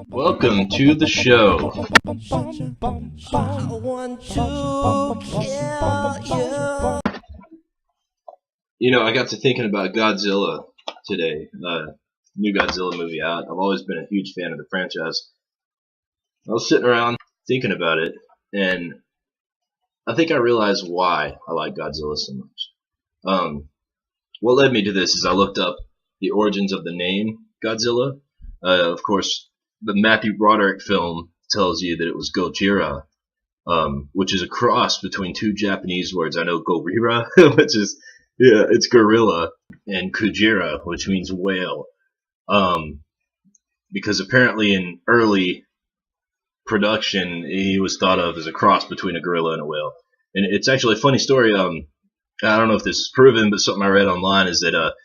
Welcome to the show. I want to kill you. You know, I got to thinking about Godzilla today. New Godzilla movie out. I've always been a huge fan of the franchise. I was sitting around thinking about it, and I think I realized why I like Godzilla so much. What led me to this is I looked up the origins of the name Godzilla. Of course, the Matthew Broderick film tells you that it was Gojira, which is a cross between two Japanese words. I know Gorira, which is, yeah, it's gorilla, and Kujira, which means whale. Because apparently in early production, he was thought of as a cross between a gorilla and a whale. And it's actually a funny story. I don't know if this is proven, but something I read online is that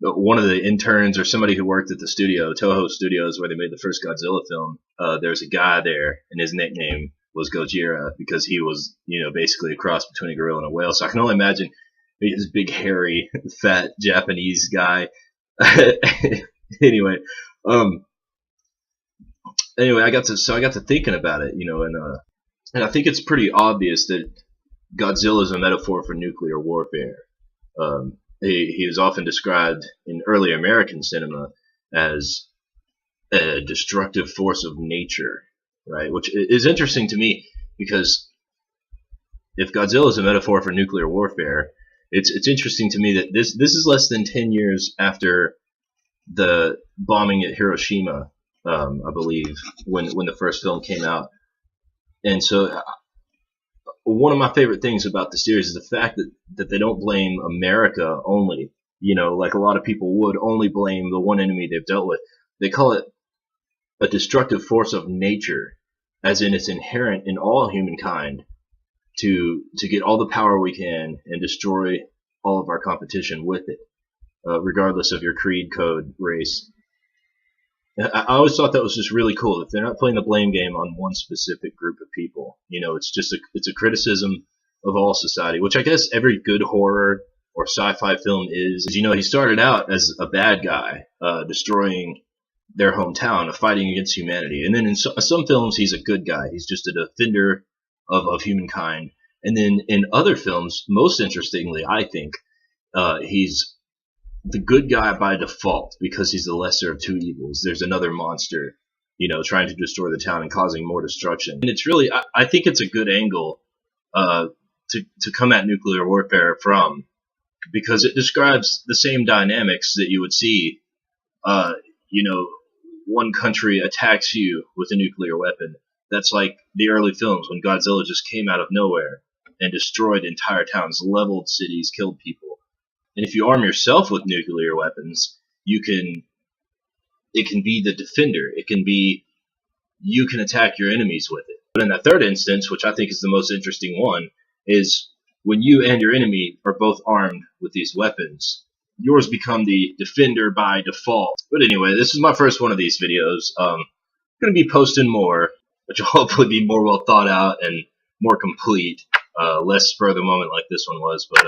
one of the interns or somebody who worked at the studio, Toho Studios, where they made the first Godzilla film, there's a guy there, and his nickname was Gojira because he was, basically a cross between a gorilla and a whale. So I can only imagine this big, hairy, fat Japanese guy. Anyway, I got to thinking about it, and I think it's pretty obvious that Godzilla is a metaphor for nuclear warfare. He is often described in early American cinema as a destructive force of nature, right? Which is interesting to me because if Godzilla is a metaphor for nuclear warfare, it's interesting to me that this is less than 10 years after the bombing at Hiroshima, I believe, when the first film came out. And so one of my favorite things about the series is the fact that they don't blame America only, like a lot of people would only blame the one enemy they've dealt with. They call it a destructive force of nature, as in it's inherent in all humankind to get all the power we can and destroy all of our competition with it, regardless of your creed, code, race. I always thought that was just really cool that they're not playing the blame game on one specific group of people. It's just it's a criticism of all society, which I guess every good horror or sci-fi film is. He started out as a bad guy, destroying their hometown, fighting against humanity, and then in some films he's a good guy. He's just a defender of humankind. And then in other films, most interestingly, I think, he's the good guy by default because he's the lesser of two evils. There's another monster, trying to destroy the town and causing more destruction. And it's really, I think it's a good angle to come at nuclear warfare from, because it describes the same dynamics that you would see, one country attacks you with a nuclear weapon. That's like the early films when Godzilla just came out of nowhere and destroyed entire towns, leveled cities, killed people. And if you arm yourself with nuclear weapons, it can be the defender. It can be, you can attack your enemies with it. But in the third instance, which I think is the most interesting one, is when you and your enemy are both armed with these weapons, yours become the defender by default. But anyway, this is my first one of these videos. I'm going to be posting more, which will hopefully be more well thought out and more complete, less spur of the moment like this one was. But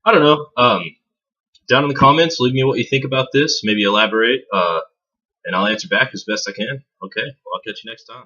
I don't know. Down in the comments, leave me what you think about this. Maybe elaborate, and I'll answer back as best I can. Okay, well, I'll catch you next time.